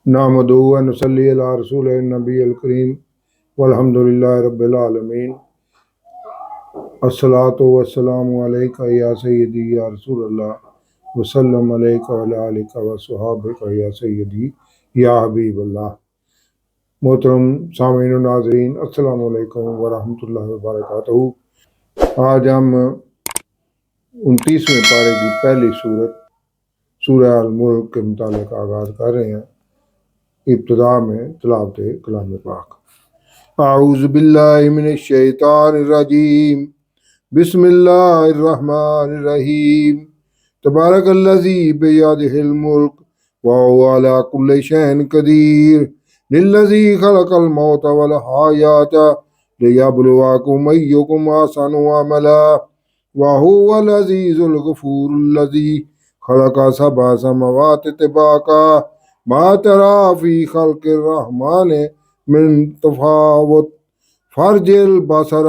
نحمدہ و نصلی علی رسول النبی الکریم والحمدللہ رب العالمین۔ الصلاۃ والسلام علیکہ یا سیدی یا رسول اللہ وسلم علیکہ وعلی آلکہ وصحابکہ یا سیدی یا حبیب اللہ۔ محترم سامعین و ناظرین، السلام علیکم ورحمۃ اللہ وبرکاتہ۔ آج ہم 29ویں پارے کی پہلی سورت سورہ الملک کے متعلق آغاز کر رہے ہیں۔ ابتدا میں تلاوت کلام پاک۔ اعوذ باللہ من الشیطان الرجیم، بسم اللہ الرحمن الرحیم۔ تبارک الذی بیدہ الملک وہو علی کل شیء قدیر، للذی خلق الموت والحیاۃ لیبلوکم ایکم احسن عملا وہو العزیز الغفور الذی خلق سبع سماوات طباقا ما ترى في خلق الرحمن من تفاوت فارجع البصر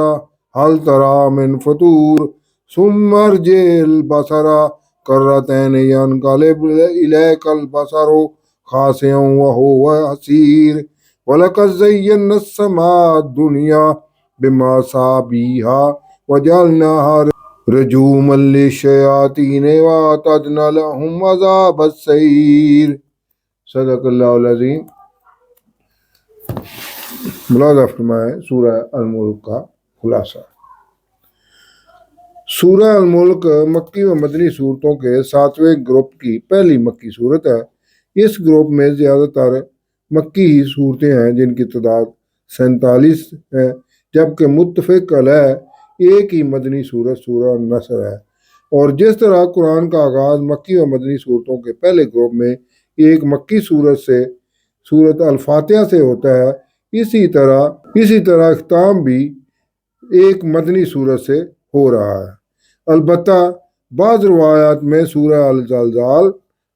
هل ترى من فطور ثم ارجع البصر كرتين ينقلب إليك البصر خاسئا وهو حسير ولقد زينا السماء الدنيا بمصابيح وجعلناها رجوما للشياطين وأعتدنا لهم عذاب السعير۔ صدق اللہ العظیم۔ ملاحظہ فرمائیں سورہ الملک کا خلاصہ۔ سورہ الملک مکی و مدنی صورتوں کے 7ویں گروپ کی پہلی مکی صورت ہے۔ اس گروپ میں زیادہ تر مکی ہی صورتیں ہیں جن کی تعداد 47 ہے، جبکہ متفق علیہ ایک ہی مدنی صورت سورہ النصر ہے۔ اور جس طرح قرآن کا آغاز مکی و مدنی صورتوں کے پہلے گروپ میں ایک مکی سورت الفاتحہ سے ہوتا ہے، اسی طرح اختتام بھی ایک مدنی صورت سے ہو رہا ہے۔ البتہ بعض روایات میں سورہ الزلزال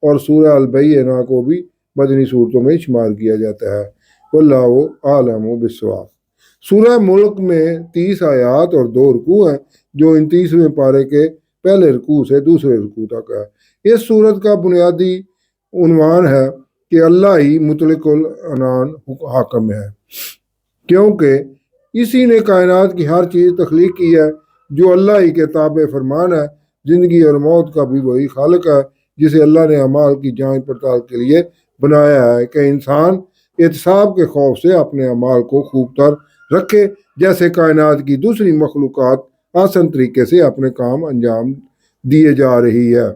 اور سورہ البینہ کو بھی مدنی صورتوں میں شمار کیا جاتا ہے۔ واللہ اعلم بالصواب۔ سورہ ملک میں 30 آیات اور 2 رکوع ہیں، جو 29ویں پارے کے پہلے رکوع سے دوسرے رکوع تک ہے۔ اس سورت کا بنیادی عنوان ہے کہ اللہ ہی مطلق العنان حاکم ہے، کیونکہ اسی نے کائنات کی ہر چیز تخلیق کی ہے، جو اللہ ہی کے تابع فرمان ہے۔ زندگی اور موت کا بھی وہی خالق ہے، جسے اللہ نے اعمال کی جانچ پڑتال کے لیے بنایا ہے کہ انسان احتساب کے خوف سے اپنے اعمال کو خوب تر رکھے، جیسے کائنات کی دوسری مخلوقات آسان طریقے سے اپنے کام انجام دیے جا رہی ہے۔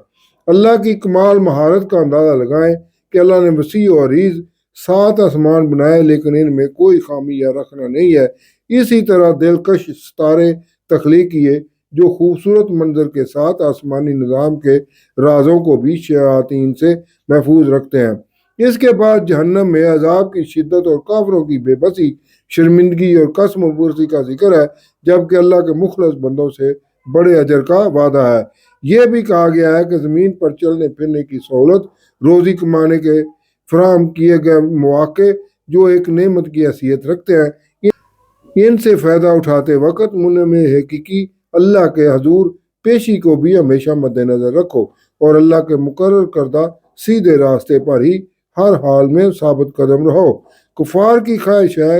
اللہ کی کمال مہارت کا اندازہ لگائیں کہ اللہ نے وسیع و عریض 7 آسمان بنائے، لیکن ان میں کوئی خامی یا رکھنا نہیں ہے۔ اسی طرح دلکش ستارے تخلیق کیے، جو خوبصورت منظر کے ساتھ آسمانی نظام کے رازوں کو بھی شیاطین سے محفوظ رکھتے ہیں۔ اس کے بعد جہنم میں عذاب کی شدت اور کافروں کی بے بسی، شرمندگی اور قسم و پرسی کا ذکر ہے، جبکہ اللہ کے مخلص بندوں سے بڑے اجر کا وعدہ ہے۔ یہ بھی کہا گیا ہے کہ زمین پر چلنے پھرنے کی سہولت، روزی کمانے کے فراہم کیے گئے مواقع جو ایک نعمت کی حیثیت رکھتے ہیں، ان سے فائدہ اٹھاتے وقت منعم حقیقی اللہ کے حضور پیشی کو بھی ہمیشہ مد نظر رکھو، اور اللہ کے مقرر کردہ سیدھے راستے پر ہی ہر حال میں ثابت قدم رہو۔ کفار کی خواہش ہے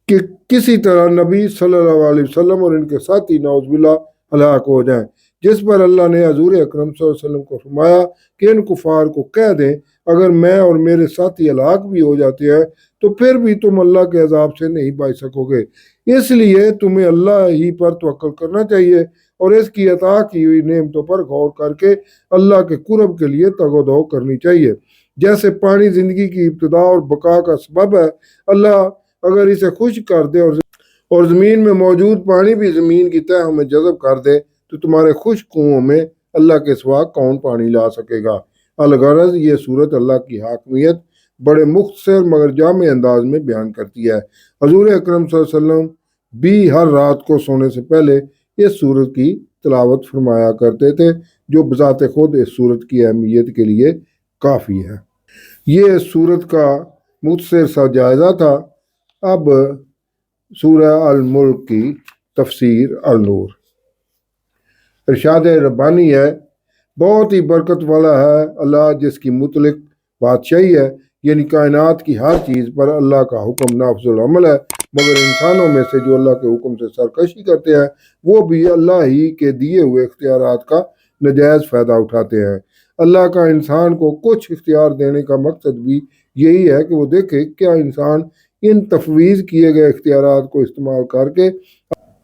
کہ کسی طرح نبی صلی اللہ علیہ وسلم اور ان کے ساتھی نعوذ باللہ ہلاک ہو جائیں، جس پر اللہ نے حضور اکرم صلی اللہ علیہ وسلم کو فرمایا کہ ان کفار کو کہہ دیں، اگر میں اور میرے ساتھی ہلاک بھی ہو جاتے ہیں تو پھر بھی تم اللہ کے عذاب سے نہیں بچ سکو گے، اس لیے تمہیں اللہ ہی پر توکل کرنا چاہیے اور اس کی عطا کی ہوئی نعمتوں پر غور کر کے اللہ کے قرب کے لیے تگ و دو کرنی چاہیے۔ جیسے پانی زندگی کی ابتدا اور بقا کا سبب ہے، اللہ اگر اسے خشک کر دے اور زمین میں موجود پانی بھی زمین کی تہوں میں جذب کر دے تو تمہارے خشک کنوؤں میں اللہ کے سوا کون پانی لا سکے گا۔ الغرض یہ صورت اللہ کی حاکمیت بڑے مختصر مگر جامع انداز میں بیان کرتی ہے۔ حضور اکرم صلی اللہ علیہ وسلم بھی ہر رات کو سونے سے پہلے اس صورت کی تلاوت فرمایا کرتے تھے، جو بذات خود اس صورت کی اہمیت کے لیے کافی ہے۔ یہ اس صورت کا مختصر سا جائزہ تھا۔ اب سورہ الملک کی تفسیر النور۔ ارشاد ربانی ہے، بہت ہی برکت والا ہے اللہ جس کی مطلق بادشاہی ہے، یعنی کائنات کی ہر چیز پر اللہ کا حکم نافذ العمل ہے، مگر انسانوں میں سے جو اللہ کے حکم سے سرکشی کرتے ہیں وہ بھی اللہ ہی کے دیے ہوئے اختیارات کا ناجائز فائدہ اٹھاتے ہیں۔ اللہ کا انسان کو کچھ اختیار دینے کا مقصد بھی یہی ہے کہ وہ دیکھے کیا انسان ان تفویض کیے گئے اختیارات کو استعمال کر کے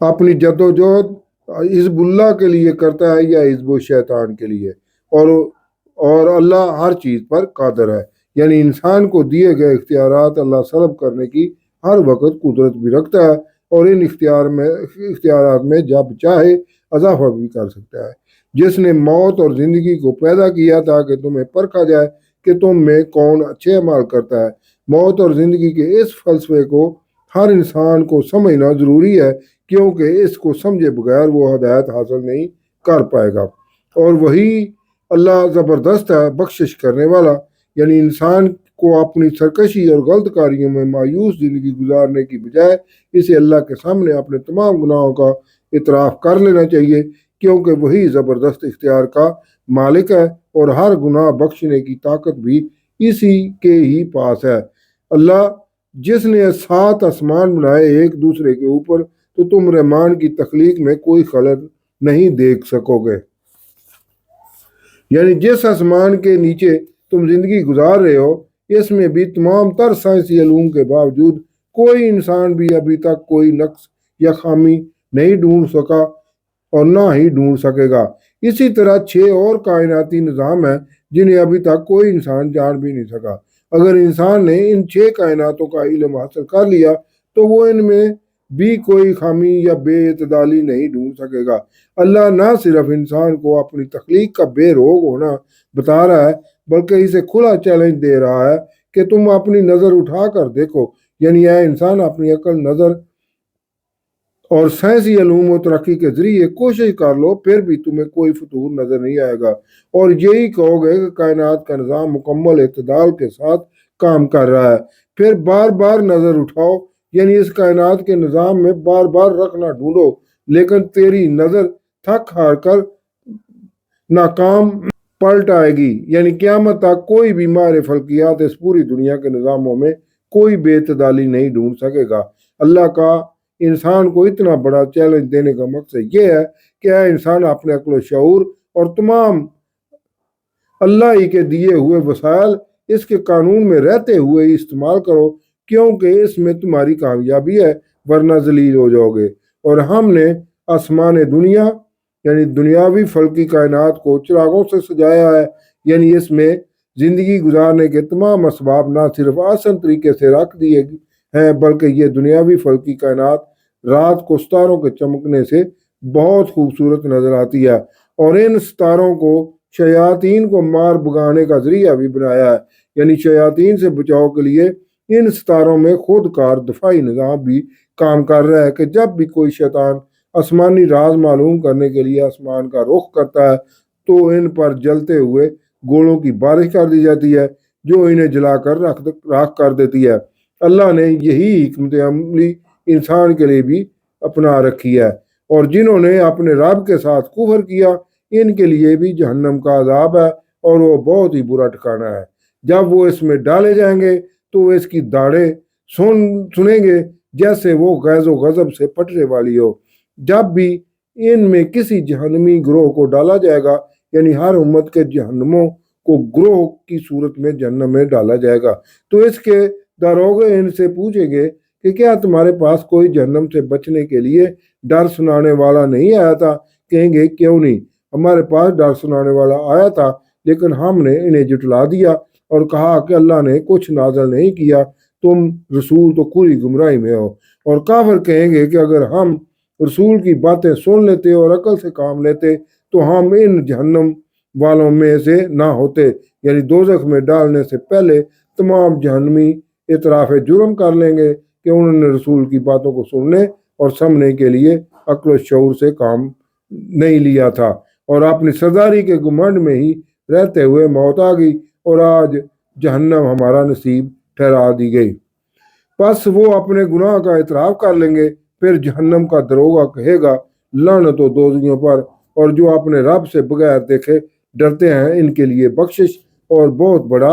اپنی جدوجہد حزب اللہ کے لیے کرتا ہے یا حزب شیطان کے لیے، اور اللہ ہر چیز پر قادر ہے، یعنی انسان کو دیے گئے اختیارات اللہ سلب کرنے کی ہر وقت قدرت بھی رکھتا ہے، اور ان اختیارات میں جب چاہے اضافہ بھی کر سکتا ہے۔ جس نے موت اور زندگی کو پیدا کیا تاکہ تمہیں پرکھا جائے کہ تم میں کون اچھے اعمال کرتا ہے۔ موت اور زندگی کے اس فلسفے کو ہر انسان کو سمجھنا ضروری ہے، کیونکہ اس کو سمجھے بغیر وہ ہدایت حاصل نہیں کر پائے گا، اور وہی اللہ زبردست ہے بخشش کرنے والا، یعنی انسان کو اپنی سرکشی اور غلط کاریوں میں مایوس زندگی گزارنے کی بجائے اسے اللہ کے سامنے اپنے تمام گناہوں کا اعتراف کر لینا چاہیے، کیونکہ وہی زبردست اختیار کا مالک ہے، اور ہر گناہ بخشنے کی طاقت بھی اسی کے ہی پاس ہے۔ اللہ جس نے 7 آسمان بنائے ایک دوسرے کے اوپر، تو تم رحمان کی تخلیق میں کوئی خلل نہیں دیکھ سکو گے، یعنی جس آسمان کے نیچے تم زندگی گزار رہے ہو اس میں بھی تمام تر سائنسی علوم کے باوجود کوئی انسان بھی ابھی تک کوئی نقص یا خامی نہیں ڈھونڈ سکا اور نہ ہی ڈھونڈ سکے گا۔ اسی طرح 6 اور کائناتی نظام ہیں جنہیں ابھی تک کوئی انسان جان بھی نہیں سکا۔ اگر انسان نے ان 6 کائناتوں کا علم حاصل کر لیا تو وہ ان میں بھی کوئی خامی یا بے اعتدالی نہیں ڈھونڈ سکے گا۔ اللہ نہ صرف انسان کو اپنی تخلیق کا بے روگ ہونا بتا رہا ہے بلکہ اسے کھلا چیلنج دے رہا ہے کہ تم اپنی نظر اٹھا کر دیکھو، یعنی اے انسان اپنی عقل، نظر اور سائنسی علوم و ترقی کے ذریعے کوشش کر لو، پھر بھی تمہیں کوئی فطور نظر نہیں آئے گا، اور یہی کہو گے کہ کائنات کا نظام مکمل اعتدال کے ساتھ کام کر رہا ہے۔ پھر بار بار نظر اٹھاؤ، یعنی اس کائنات کے نظام میں بار بار رکھنا ڈھونڈو، لیکن تیری نظر تھک ہار کر ناکام پلٹ آئے گی، یعنی قیامت تک کوئی بھی ماہر فلکیات اس پوری دنیا کے نظاموں میں کوئی بے اعتدالی نہیں ڈھونڈ سکے گا۔ اللہ کا انسان کو اتنا بڑا چیلنج دینے کا مقصد یہ ہے کہ اے انسان اپنے عقل و شعور اور تمام اللہ ہی کے دیے ہوئے وسائل اس کے قانون میں رہتے ہوئے استعمال کرو، کیونکہ اس میں تمہاری کامیابی ہے، ورنہ ذلیل ہو جاؤ گے۔ اور ہم نے آسمان دنیا یعنی دنیاوی فلکی کائنات کو چراغوں سے سجایا ہے، یعنی اس میں زندگی گزارنے کے تمام اسباب نہ صرف آسان طریقے سے رکھ دیے ہیں بلکہ یہ دنیاوی فلکی کائنات رات کو ستاروں کے چمکنے سے بہت خوبصورت نظر آتی ہے، اور ان ستاروں کو شیاطین کو مار بگانے کا ذریعہ بھی بنایا ہے، یعنی شیاطین سے بچاؤ کے لیے ان ستاروں میں خود کار دفاعی نظام بھی کام کر رہا ہے کہ جب بھی کوئی شیطان آسمانی راز معلوم کرنے کے لیے آسمان کا رخ کرتا ہے تو ان پر جلتے ہوئے گولوں کی بارش کر دی جاتی ہے جو انہیں جلا کر راکھ کر دیتی ہے۔ اللہ نے یہی حکمت عملی انسان کے لیے بھی اپنا رکھی ہے، اور جنہوں نے اپنے رب کے ساتھ کفر کیا ان کے لیے بھی جہنم کا عذاب ہے، اور وہ بہت ہی برا ٹھکانہ ہے۔ جب وہ اس میں ڈالے جائیں گے تو وہ اس کی داڑیں سنیں گے جیسے وہ غیظ و غضب سے پھٹنے والی ہو۔ جب بھی ان میں کسی جہنمی گروہ کو ڈالا جائے گا، یعنی ہر امت کے جہنموں کو گروہ کی صورت میں جہنم میں ڈالا جائے گا، تو اس کے داروغے ان سے پوچھیں گے کہ کیا تمہارے پاس کوئی جہنم سے بچنے کے لیے ڈر سنانے والا نہیں آیا تھا؟ کہیں گے کیوں نہیں، ہمارے پاس ڈر سنانے والا آیا تھا لیکن ہم نے انہیں جھٹلا دیا اور کہا کہ اللہ نے کچھ نازل نہیں کیا، تم رسول تو پوری گمراہی میں ہو۔ اور کافر کہیں گے کہ اگر ہم رسول کی باتیں سن لیتے اور عقل سے کام لیتے تو ہم ان جہنم والوں میں سے نہ ہوتے، یعنی دوزخ میں ڈالنے سے پہلے تمام جہنمی اعتراف جرم کر لیں گے کہ انہوں نے رسول کی باتوں کو سننے اور سمجھنے کے لیے عقل و شعور سے کام نہیں لیا تھا، اور اپنی سرداری کے گھمنڈ میں ہی رہتے ہوئے موت آ گئی اور آج جہنم ہمارا نصیب ٹھہرا دی گئی۔ پس وہ اپنے گناہ کا اعتراف کر لیں گے، پھر جہنم کا دروغہ کہے گا لعنت و دوزخیوں پر، اور جو اپنے رب سے بغیر دیکھے ڈرتے ہیں ان کے لیے بخشش اور بہت بڑا